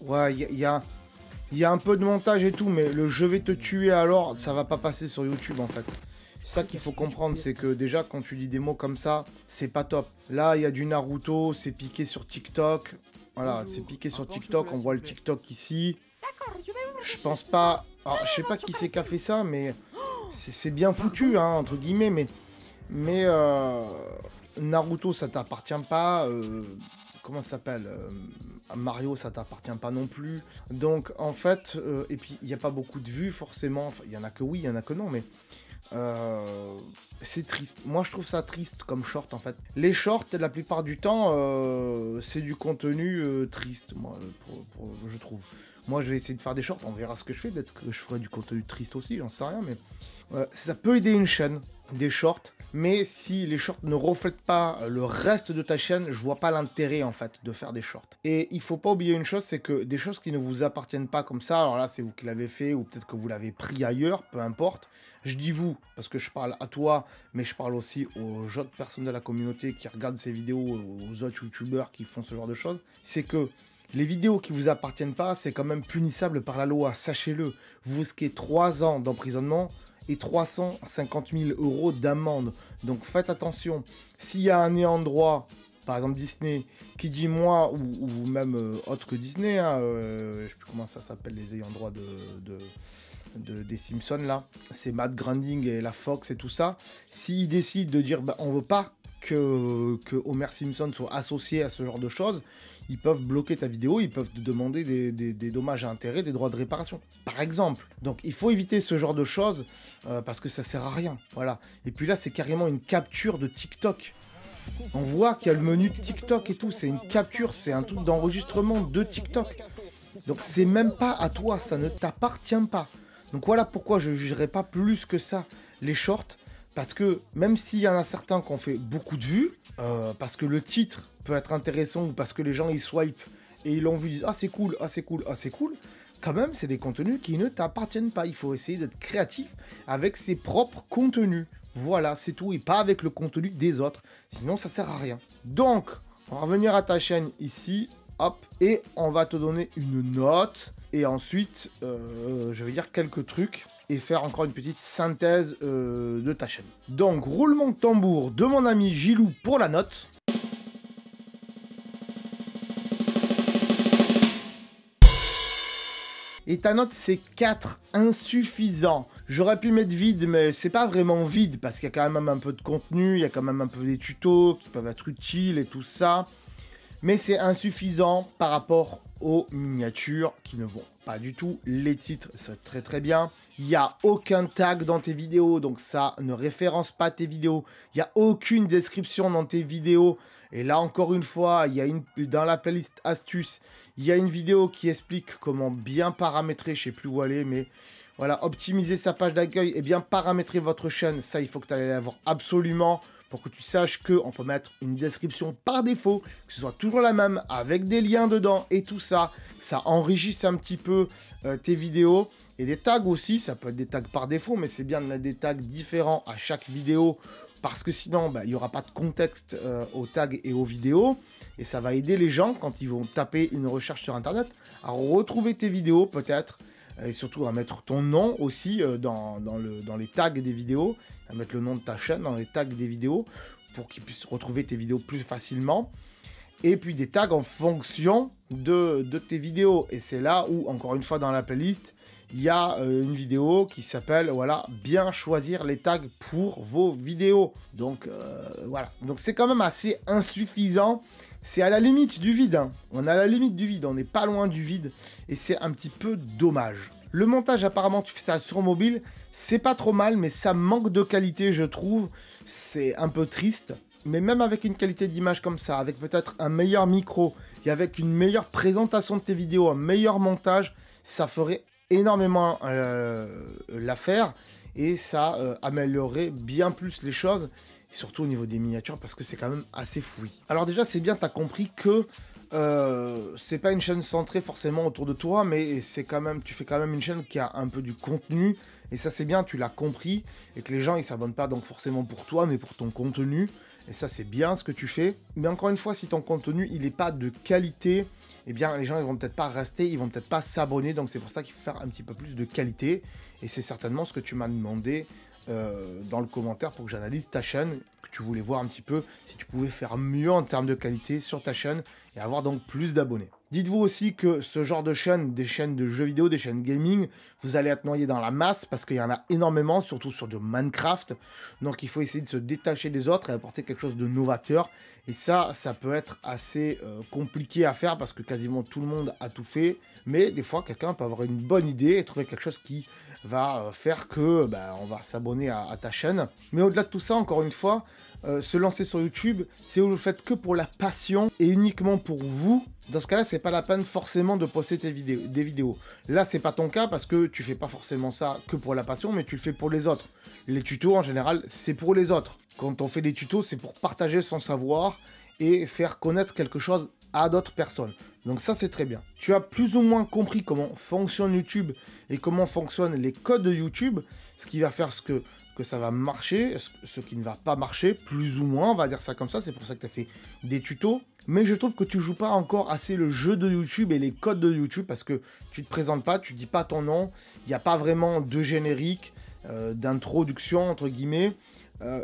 Ouais, il y a un peu de montage et tout, mais le je vais te tuer alors, ça va pas passer sur YouTube en fait. C'est ça qu'il faut comprendre, c'est que déjà quand tu dis des mots comme ça, c'est pas top. Là, il y a du Naruto, c'est piqué sur TikTok. Voilà, c'est piqué sur TikTok, on voit le TikTok ici. Je pense pas... Alors, je sais pas qui c'est qui a fait ça, mais c'est bien foutu, hein, entre guillemets, mais Naruto, ça t'appartient pas. Comment ça s'appelle Mario, ça t'appartient pas non plus. Donc, en fait, et puis, il n'y a pas beaucoup de vues, forcément. Enfin, il y en a que oui, il y en a que non, mais... c'est triste. Moi, je trouve ça triste comme short, en fait. Les shorts, la plupart du temps, c'est du contenu triste, moi, je trouve. Moi, je vais essayer de faire des shorts, on verra ce que je fais. Peut-être que je ferai du contenu triste aussi, j'en sais rien, mais... ça peut aider une chaîne, des shorts, mais si les shorts ne reflètent pas le reste de ta chaîne, je vois pas l'intérêt, en fait, de faire des shorts. Et il faut pas oublier une chose, c'est que des choses qui ne vous appartiennent pas comme ça, alors là, c'est vous qui l'avez fait, ou peut-être que vous l'avez pris ailleurs, peu importe. Je dis vous, parce que je parle à toi, mais je parle aussi aux autres personnes de la communauté qui regardent ces vidéos, aux autres youtubeurs qui font ce genre de choses. C'est que les vidéos qui vous appartiennent pas, c'est quand même punissable par la loi, sachez-le. Vous risquez 3 ans d'emprisonnement et 350 000 € d'amende. Donc faites attention. S'il y a un ayant droit, par exemple Disney, qui dit moi, ou même autre que Disney, hein, je sais plus comment ça s'appelle, les ayants droit des Simpsons là, c'est Matt Groening et la Fox et tout ça, s'ils décident de dire bah, on veut pas que Homer Simpson soit associé à ce genre de choses, ils peuvent bloquer ta vidéo, ils peuvent te demander des dommages à intérêt, des droits de réparation, par exemple. Donc il faut éviter ce genre de choses, parce que ça sert à rien, voilà. Et puis là, c'est carrément une capture de TikTok. On voit qu'il y a le menu TikTok et tout, c'est une capture, c'est un truc d'enregistrement de TikTok. Donc c'est même pas à toi, ça ne t'appartient pas. Donc voilà pourquoi je ne jugerai pas plus que ça les shorts, parce que même s'il y en a certains qui ont fait beaucoup de vues, parce que le titre peut être intéressant ou parce que les gens ils swipent et ils l'ont vu, ils disent ah c'est cool, ah c'est cool, ah c'est cool, quand même c'est des contenus qui ne t'appartiennent pas. Il faut essayer d'être créatif avec ses propres contenus. Voilà, c'est tout, et pas avec le contenu des autres, sinon ça sert à rien. Donc, on va revenir à ta chaîne ici, hop, et on va te donner une note, et ensuite, je vais dire quelques trucs, et faire encore une petite synthèse de ta chaîne. Donc, roulement de tambour de mon ami Gilou pour la note. Et ta note, c'est 4, insuffisant. J'aurais pu mettre vide, mais c'est pas vraiment vide, parce qu'il y a quand même un peu de contenu, il y a quand même un peu des tutos qui peuvent être utiles et tout ça. Mais c'est insuffisant par rapport aux miniatures qui ne vont pas du tout. Les titres, c'est très très bien. Il n'y a aucun tag dans tes vidéos, donc ça ne référence pas tes vidéos. Il n'y a aucune description dans tes vidéos. Et là, encore une fois, il y a dans la playlist astuces, il y a une vidéo qui explique comment bien paramétrer, je ne sais plus où aller, mais voilà, optimiser sa page d'accueil et bien paramétrer votre chaîne. Ça, il faut que tu ailles la voir absolument pour que tu saches qu'on peut mettre une description par défaut, que ce soit toujours la même, avec des liens dedans et tout ça. Ça enrichisse un petit peu tes vidéos. Et des tags aussi, ça peut être des tags par défaut, mais c'est bien de mettre des tags différents à chaque vidéo, parce que sinon, il n'y aura pas de contexte aux tags et aux vidéos. Et ça va aider les gens, quand ils vont taper une recherche sur Internet, à retrouver tes vidéos peut-être. Et surtout à mettre ton nom aussi dans les tags des vidéos, à mettre le nom de ta chaîne dans les tags des vidéos pour qu'ils puissent retrouver tes vidéos plus facilement. Et puis des tags en fonction de tes vidéos. Et c'est là où, encore une fois dans la playlist, il y a une vidéo qui s'appelle, voilà, bien choisir les tags pour vos vidéos. Donc voilà, donc c'est quand même assez insuffisant. C'est à la limite du vide, hein. On est à la limite du vide, on n'est pas loin du vide, et c'est un petit peu dommage. Le montage, apparemment, tu fais ça sur mobile, c'est pas trop mal, mais ça manque de qualité, je trouve. C'est un peu triste, mais même avec une qualité d'image comme ça, avec peut-être un meilleur micro, et avec une meilleure présentation de tes vidéos, un meilleur montage, ça ferait énormément l'affaire, et ça améliorerait bien plus les choses. Surtout au niveau des miniatures, parce que c'est quand même assez fouillis. Alors déjà, c'est bien, tu as compris que c'est pas une chaîne centrée forcément autour de toi, mais c'est quand même, tu fais quand même une chaîne qui a un peu du contenu, et ça c'est bien, tu l'as compris, et que les gens ils s'abonnent pas donc forcément pour toi, mais pour ton contenu, et ça c'est bien ce que tu fais. Mais encore une fois, si ton contenu il est pas de qualité, eh bien les gens ils vont peut-être pas rester, ils vont peut-être pas s'abonner, donc c'est pour ça qu'il faut faire un petit peu plus de qualité, et c'est certainement ce que tu m'as demandé dans le commentaire pour que j'analyse ta chaîne, que tu voulais voir un petit peu si tu pouvais faire mieux en termes de qualité sur ta chaîne et avoir donc plus d'abonnés. Dites-vous aussi que ce genre de chaîne, des chaînes de jeux vidéo, des chaînes gaming, vous allez être noyé dans la masse parce qu'il y en a énormément, surtout sur du Minecraft. Donc il faut essayer de se détacher des autres et apporter quelque chose de novateur. Et ça peut être assez compliqué à faire parce que quasiment tout le monde a tout fait. Mais des fois, quelqu'un peut avoir une bonne idée et trouver quelque chose qui va faire que on va s'abonner à ta chaîne. Mais au-delà de tout ça, encore une fois, se lancer sur YouTube, si vous le faites que pour la passion et uniquement pour vous, dans ce cas-là, c'est pas la peine forcément de poster des vidéos. Là, c'est pas ton cas parce que tu fais pas forcément ça que pour la passion, mais tu le fais pour les autres. Les tutos, en général, c'est pour les autres. Quand on fait des tutos, c'est pour partager son savoir et faire connaître quelque chose à d'autres personnes. Donc ça, c'est très bien. Tu as plus ou moins compris comment fonctionne YouTube et comment fonctionnent les codes de YouTube, ce qui va faire que ça va marcher, ce qui ne va pas marcher, plus ou moins, on va dire ça comme ça, c'est pour ça que tu as fait des tutos. Mais je trouve que tu joues pas encore assez le jeu de YouTube et les codes de YouTube parce que tu te présentes pas, tu dis pas ton nom, il n'y a pas vraiment de générique, d'introduction entre guillemets.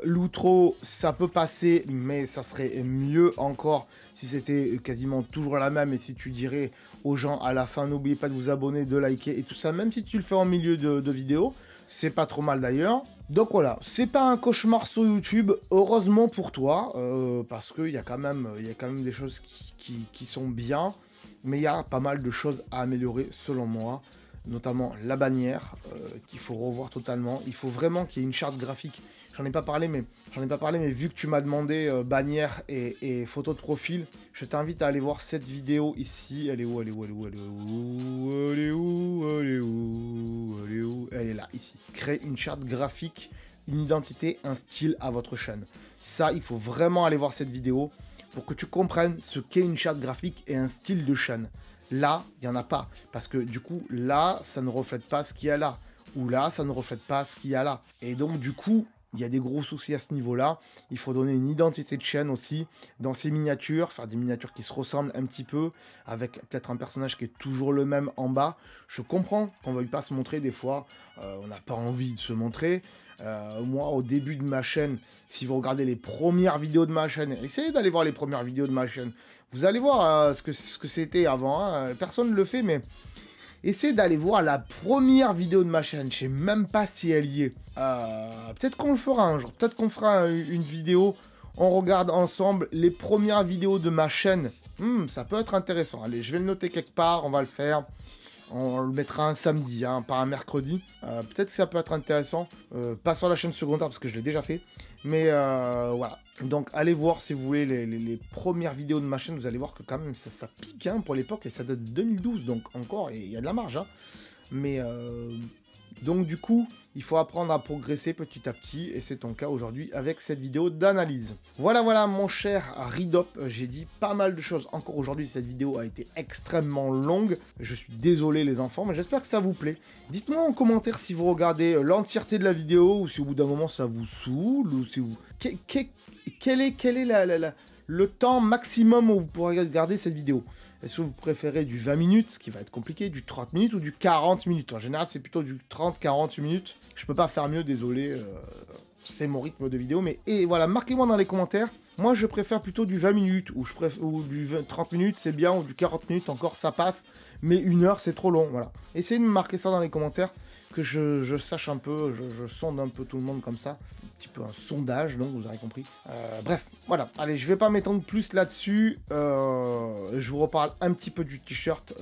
L'outro, ça peut passer, mais ça serait mieux encore si c'était quasiment toujours la même et si tu dirais aux gens à la fin, n'oubliez pas de vous abonner, de liker et tout ça, même si tu le fais en milieu de vidéo, c'est pas trop mal d'ailleurs. Donc voilà, c'est pas un cauchemar sur YouTube, heureusement pour toi, parce qu'il y a quand même des choses qui sont bien, mais il y a pas mal de choses à améliorer selon moi, notamment la bannière, qu'il faut revoir totalement. Il faut vraiment qu'il y ait une charte graphique. J'en ai pas parlé, mais vu que tu m'as demandé bannière et photo de profil, je t'invite à aller voir cette vidéo ici. Elle est où? Elle est là, ici. Créer une charte graphique, une identité, un style à votre chaîne. Ça, il faut vraiment aller voir cette vidéo pour que tu comprennes ce qu'est une charte graphique et un style de chaîne. Là, il n'y en a pas. Parce que du coup, là, ça ne reflète pas ce qu'il y a là. Ou là, ça ne reflète pas ce qu'il y a là. Et donc, du coup, il y a des gros soucis à ce niveau-là. Il faut donner une identité de chaîne aussi dans ces miniatures, faire des miniatures qui se ressemblent un petit peu, avec peut-être un personnage qui est toujours le même en bas. Je comprends qu'on ne veuille pas se montrer des fois, on n'a pas envie de se montrer. Moi, au début de ma chaîne, si vous regardez les premières vidéos de ma chaîne, essayez d'aller voir les premières vidéos de ma chaîne. Vous allez voir ce que c'était avant. Hein. Personne ne le fait, mais essayez d'aller voir la première vidéo de ma chaîne. Je sais même pas si elle y est. Peut-être qu'on le fera un jour. Peut-être qu'on fera une vidéo. On regarde ensemble les premières vidéos de ma chaîne. Ça peut être intéressant. Allez, je vais le noter quelque part. On va le faire. On le mettra un samedi, hein, pas un mercredi. Peut-être que ça peut être intéressant. Pas sur la chaîne secondaire parce que je l'ai déjà fait. Mais voilà. Donc allez voir si vous voulez les premières vidéos de ma chaîne. Vous allez voir que quand même ça pique hein, pour l'époque. Et ça date de 2012. Donc encore, il y a de la marge. Hein. Mais donc du coup, il faut apprendre à progresser petit à petit. Et c'est ton cas aujourd'hui avec cette vidéo d'analyse. Voilà mon cher Ridop. J'ai dit pas mal de choses encore aujourd'hui. Cette vidéo a été extrêmement longue. Je suis désolé les enfants, mais j'espère que ça vous plaît. Dites-moi en commentaire si vous regardez l'entièreté de la vidéo ou si au bout d'un moment ça vous saoule ou si vous... Quel est le temps maximum où vous pourrez regarder cette vidéo? Est-ce que vous préférez du 20 minutes, ce qui va être compliqué, du 30 minutes ou du 40 minutes? En général, c'est plutôt du 30-40 minutes. Je peux pas faire mieux, désolé. C'est mon rythme de vidéo. Mais et voilà, marquez-moi dans les commentaires. Moi, je préfère plutôt du 20 minutes ou du 30 minutes, c'est bien, ou du 40 minutes, encore, ça passe. Mais 1 heure, c'est trop long, voilà. Essayez de me marquer ça dans les commentaires, que je sache un peu, je sonde un peu tout le monde comme ça. Un petit peu un sondage, donc, vous aurez compris. Bref, voilà. Allez, je vais pas m'étendre plus là-dessus. Je vous reparle un petit peu du t-shirt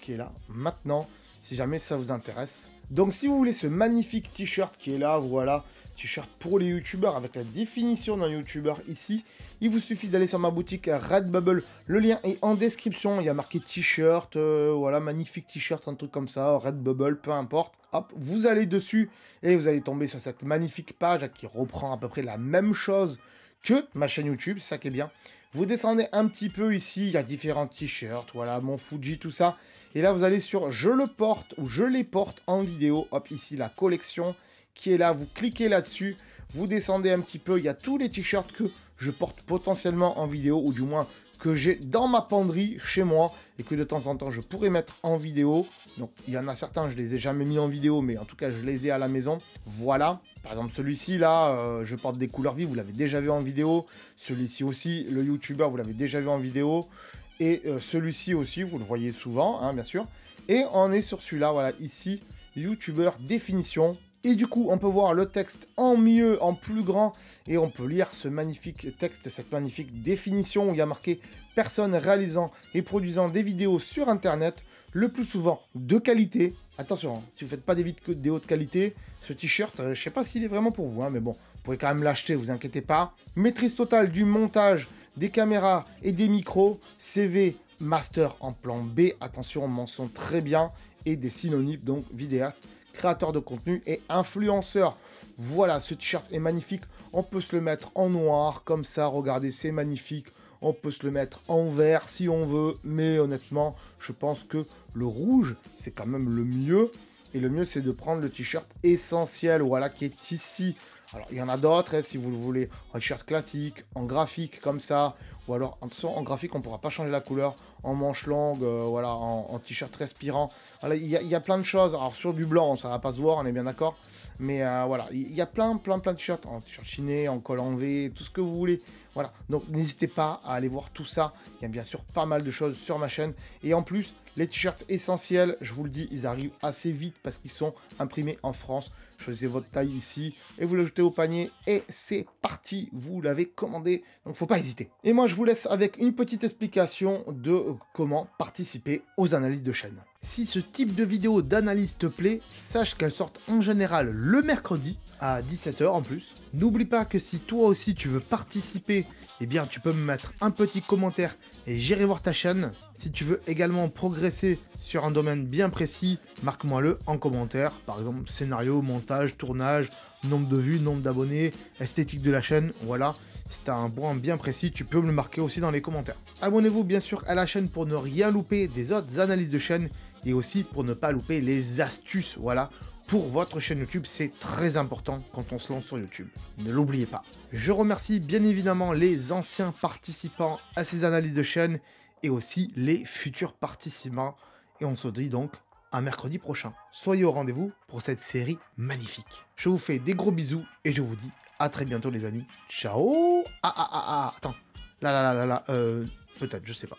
qui est là, maintenant, si jamais ça vous intéresse. Donc, si vous voulez ce magnifique t-shirt qui est là, voilà... T-shirt pour les youtubeurs avec la définition d'un youtubeur ici. Il vous suffit d'aller sur ma boutique Redbubble. Le lien est en description. Il y a marqué t-shirt, voilà, magnifique t-shirt, un truc comme ça, Redbubble, peu importe. Hop, vous allez dessus et vous allez tomber sur cette magnifique page qui reprend à peu près la même chose que ma chaîne YouTube, c'est ça qui est bien. Vous descendez un petit peu ici, il y a différents t-shirts, voilà, mon Fuji, tout ça. Et là, vous allez sur je le porte ou je les porte en vidéo. Hop, ici, la collection qui est là, vous cliquez là-dessus, vous descendez un petit peu, il y a tous les t-shirts que je porte potentiellement en vidéo, ou du moins que j'ai dans ma penderie chez moi, et que de temps en temps je pourrais mettre en vidéo. Donc il y en a certains, je les ai jamais mis en vidéo, mais en tout cas je les ai à la maison. Voilà, par exemple celui-ci là, je porte des couleurs vives, vous l'avez déjà vu en vidéo. Celui-ci aussi, le youtubeur, vous l'avez déjà vu en vidéo. Et celui-ci aussi, vous le voyez souvent, hein, bien sûr. Et on est sur celui-là, voilà, ici, YouTuber définition. Et du coup, on peut voir le texte en mieux, en plus grand, et on peut lire ce magnifique texte, cette magnifique définition où il y a marqué « Personne réalisant et produisant des vidéos sur Internet, le plus souvent de qualité ». Attention, hein, si vous ne faites pas des vidéos de qualité, ce t-shirt, je ne sais pas s'il est vraiment pour vous, hein, mais bon, vous pouvez quand même l'acheter, vous inquiétez pas. Maîtrise totale du montage, des caméras et des micros, CV Master en plan B, attention, on mentionne très bien, et des synonymes, donc vidéaste, créateur de contenu et influenceur. Voilà, ce t-shirt est magnifique. On peut se le mettre en noir, comme ça, regardez, c'est magnifique. On peut se le mettre en vert si on veut, mais honnêtement, je pense que le rouge, c'est quand même le mieux. Et le mieux, c'est de prendre le t-shirt essentiel, voilà, qui est ici. Alors, il y en a d'autres, hein, si vous le voulez, en t-shirt classique, en graphique, comme ça. Ou alors, en graphique, on ne pourra pas changer la couleur. En manche longue, voilà, en t-shirt respirant. Voilà, il y a plein de choses. Alors, sur du blanc, ça ne va pas se voir, on est bien d'accord. Mais voilà, il y a plein de t-shirts. En t-shirt chiné, en col en V, tout ce que vous voulez. Voilà, donc n'hésitez pas à aller voir tout ça. Il y a bien sûr pas mal de choses sur ma chaîne. Et en plus, les t-shirts essentiels, je vous le dis, ils arrivent assez vite parce qu'ils sont imprimés en France. Choisissez votre taille ici et vous l'ajoutez au panier et c'est parti. Vous l'avez commandé, donc faut pas hésiter. Et moi, je vous laisse avec une petite explication de comment participer aux analyses de chaîne. Si ce type de vidéo d'analyse te plaît, sache qu'elles sortent en général le mercredi à 17 h en plus. N'oublie pas que si toi aussi tu veux participer, eh bien tu peux me mettre un petit commentaire et j'irai voir ta chaîne. Si tu veux également progresser sur un domaine bien précis, marque-moi-le en commentaire. Par exemple, scénario, montage, tournage, nombre de vues, nombre d'abonnés, esthétique de la chaîne, voilà. Si tu as un point bien précis, tu peux me le marquer aussi dans les commentaires. Abonnez-vous bien sûr à la chaîne pour ne rien louper des autres analyses de chaîne et aussi pour ne pas louper les astuces, voilà. Pour votre chaîne YouTube, c'est très important quand on se lance sur YouTube. Ne l'oubliez pas. Je remercie bien évidemment les anciens participants à ces analyses de chaîne et aussi les futurs participants. Et on se dit donc à mercredi prochain. Soyez au rendez-vous pour cette série magnifique. Je vous fais des gros bisous et je vous dis à très bientôt les amis. Ciao. Attends. Peut-être, je sais pas.